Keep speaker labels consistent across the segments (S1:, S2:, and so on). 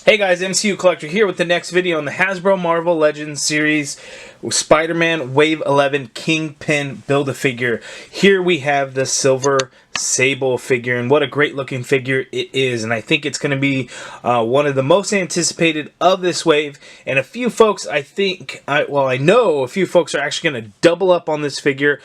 S1: Hey guys, MCU Collector here with the next video on the Hasbro Marvel Legends series Spider-Man Wave 11 Kingpin Build-A-Figure. Here we have the silver Sable figure, and what a great looking figure it is, and I think it's going to be one of the most anticipated of this wave. And a few folks, I know a few folks are actually going to double up on this figure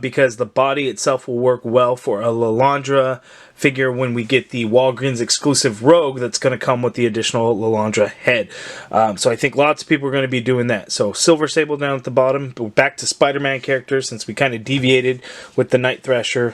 S1: because the body itself will work well for a Lalandra figure when we get the Walgreens exclusive Rogue that's going to come with the additional Lalandra head. So I think lots of people are going to be doing that. So Silver Sable down at the bottom. Back to Spider-Man characters since we kind of deviated with the Night Thrasher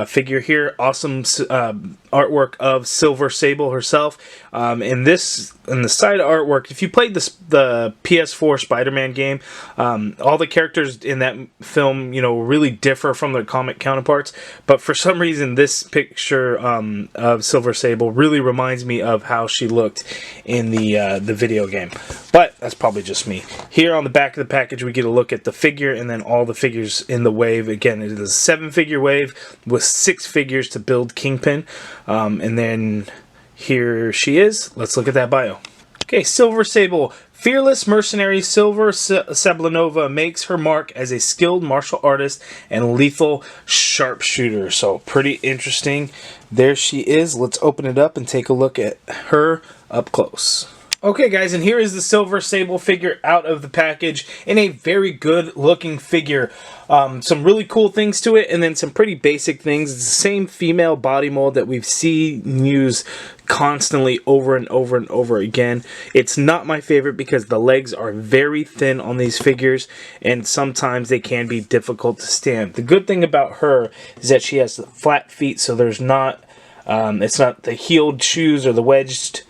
S1: figure here. Awesome artwork of Silver Sable herself. In the side artwork, if you played the PS4 Spider-Man game, all the characters in that film, really differ from their comic counterparts. But for some reason, this picture of Silver Sable really reminds me of how she looked in the video game. But that's probably just me. Here on the back of the package, we get a look at the figure and then all the figures in the wave. Again, it is a 7-figure wave with 6 figures to build Kingpin. And then here she is. Let's look at that bio. Okay, Silver Sable. Fearless mercenary Silver Sablanova makes her mark as a skilled martial artist and lethal sharpshooter. So pretty interesting. There she is. Let's open it up and take a look at her up close. Okay guys, and here is the Silver Sable figure out of the package in a very good looking figure. Some really cool things to it, and then some pretty basic things. It's the same female body mold that we've seen used constantly over and over and over again. It's not my favorite because the legs are very thin on these figures, and sometimes they can be difficult to stand. The good thing about her is that she has flat feet, so there's not, it's not the heeled shoes or the wedged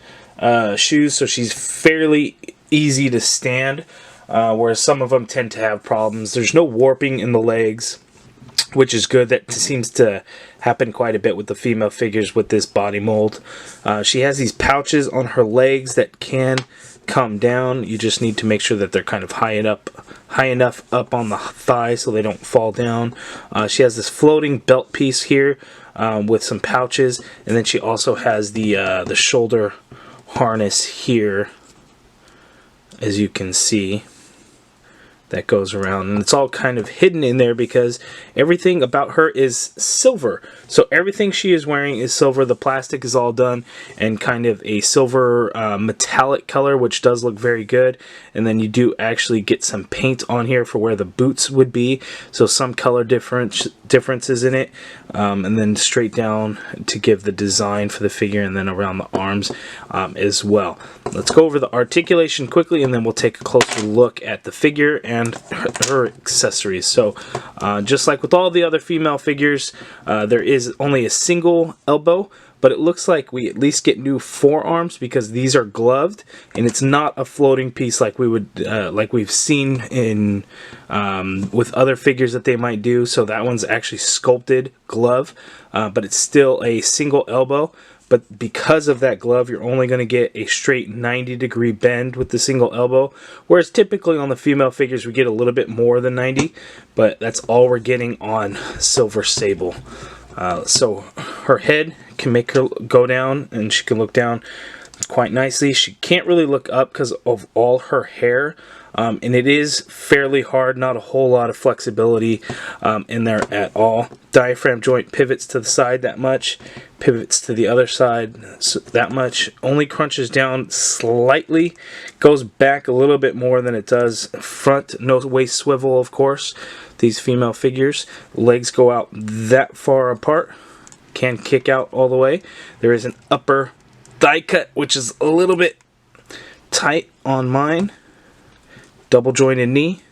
S1: shoes, so she's fairly easy to stand, whereas some of them tend to have problems. There's no warping in the legs, which is good. That seems to happen quite a bit with the female figures with this body mold. She has these pouches on her legs that can come down. You just need to make sure that they're kind of high enough up on the thigh so they don't fall down. She has this floating belt piece here with some pouches, and then she also has the shoulder harness here, as you can see, that goes around, and it's all kind of hidden in there because everything about her is silver. So everything she is wearing is silver. The plastic is all done in kind of a silver metallic color, which does look very good. And then you do actually get some paint on here for where the boots would be, so some color differences in it, and then straight down to give the design for the figure, and then around the arms as well. Let's go over the articulation quickly, and then we'll take a closer look at the figure and her accessories. So just like with all the other female figures, there is only a single elbow, but it looks like we at least get new forearms because these are gloved, and it's not a floating piece like we've seen in with other figures that they might do. So that one's actually sculpted glove, but it's still a single elbow. But because of that glove, you're only going to get a straight 90-degree bend with the single elbow, whereas typically on the female figures we get a little bit more than 90, but that's all we're getting on Silver Sable. So her head can make her go down, and she can look down quite nicely. She can't really look up because of all her hair, and it is fairly hard, not a whole lot of flexibility in there at all. Diaphragm joint pivots to the side that much, pivots to the other side that much, only crunches down slightly, goes back a little bit more than it does front. No waist swivel, of course. These female figures, legs go out that far apart, can kick out all the way. There is an upper thigh cut, which is a little bit tight on mine. Double jointed knee.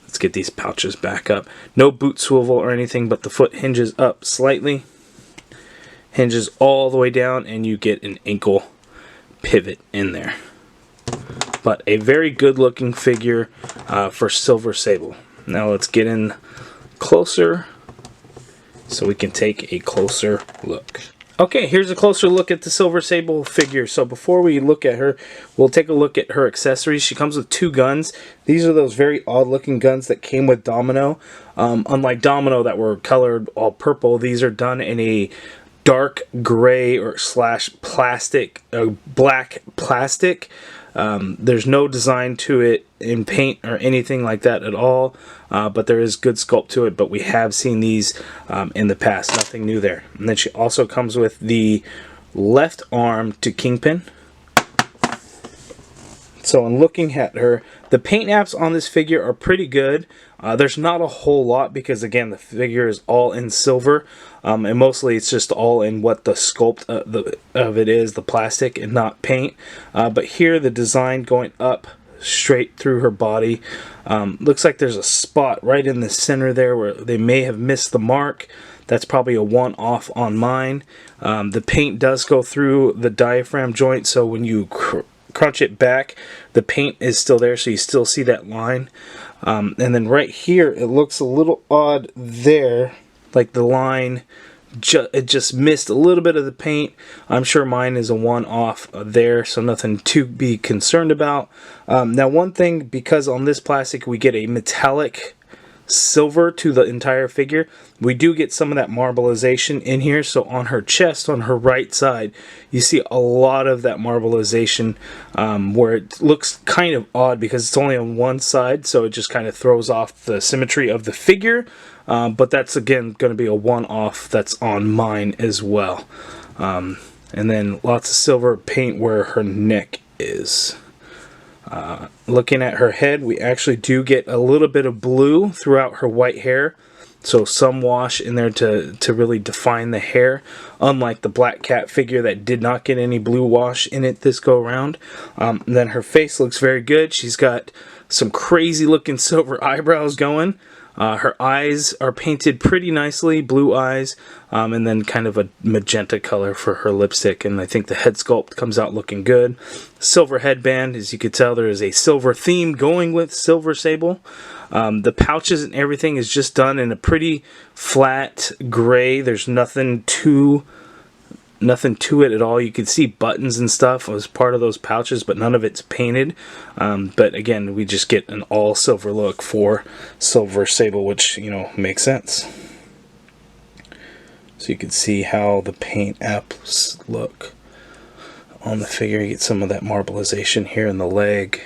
S1: Let's get these pouches back up. No boot swivel or anything, but the foot hinges up slightly, hinges all the way down, and you get an ankle pivot in there. But a very good looking figure for Silver Sable. Now let's get in closer so we can take a closer look. Okay, here's a closer look at the Silver Sable figure. So before we look at her, we'll take a look at her accessories. She comes with 2 guns. These are those very odd looking guns that came with Domino. Unlike Domino that were colored all purple, these are done in a dark gray or slash plastic, black plastic. There's no design to it in paint or anything like that at all, but there is good sculpt to it. But we have seen these in the past, nothing new there. And then she also comes with the left arm to Kingpin. So in looking at her, the paint apps on this figure are pretty good. There's not a whole lot because, again, the figure is all in silver. And mostly it's just all in what the sculpt of it is, the plastic, and not paint. But here, the design going up straight through her body. Looks like there's a spot right in the center there where they may have missed the mark. That's probably a one-off on mine. The paint does go through the diaphragm joint, so when you crunch it back, the paint is still there, so you still see that line. And then right here, it looks a little odd there, like the line, it just missed a little bit of the paint. I'm sure mine is a one-off there, so nothing to be concerned about. Now, one thing, because on this plastic we get a metallic silver to the entire figure, we do get some of that marbleization in here. So on her chest, on her right side, you see a lot of that marbleization, where it looks kind of odd because it's only on one side, so it just kind of throws off the symmetry of the figure. But that's, again, going to be a one-off that's on mine as well. And then lots of silver paint where her neck is. Looking at her head, we actually do get a little bit of blue throughout her white hair. So some wash in there to really define the hair, unlike the Black Cat figure that did not get any blue wash in it this go around. Then her face looks very good. She's got some crazy looking silver eyebrows going. Her eyes are painted pretty nicely, blue eyes, and then kind of a magenta color for her lipstick, and I think the head sculpt comes out looking good. Silver headband, as you could tell, there is a silver theme going with Silver Sable. The pouches and everything is just done in a pretty flat gray. There's nothing to it at all. You can see buttons and stuff as part of those pouches, but none of it's painted. But again, we just get an all silver look for Silver Sable, which, you know, makes sense. So you can see how the paint apps look on the figure. You get some of that marbleization here in the leg,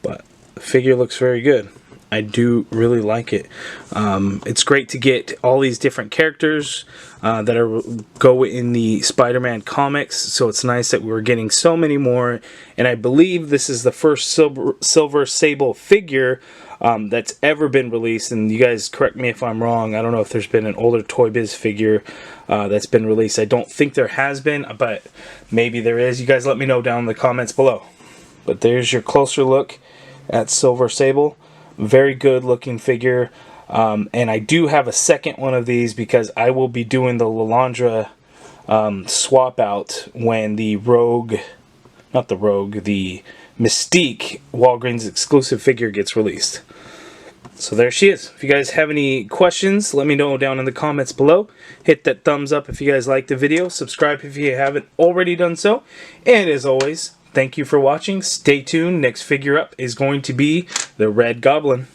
S1: but the figure looks very good. I do really like it. It's great to get all these different characters that go in the Spider-Man comics, so it's nice that we're getting so many more, and I believe this is the first Silver Sable figure that's ever been released, and you guys correct me if I'm wrong. I don't know if there's been an older Toy Biz figure that's been released. I don't think there has been, but maybe there is. You guys let me know down in the comments below. But there's your closer look at Silver Sable. Very good looking figure, and I do have a second one of these because I will be doing the Lalandra swap out when the the Mystique Walgreens exclusive figure gets released. So there she is. If you guys have any questions, let me know down in the comments below. Hit that thumbs up if you guys like the video. Subscribe if you haven't already done so. And as always, thank you for watching. Stay tuned. Next figure up is going to be the Red Goblin.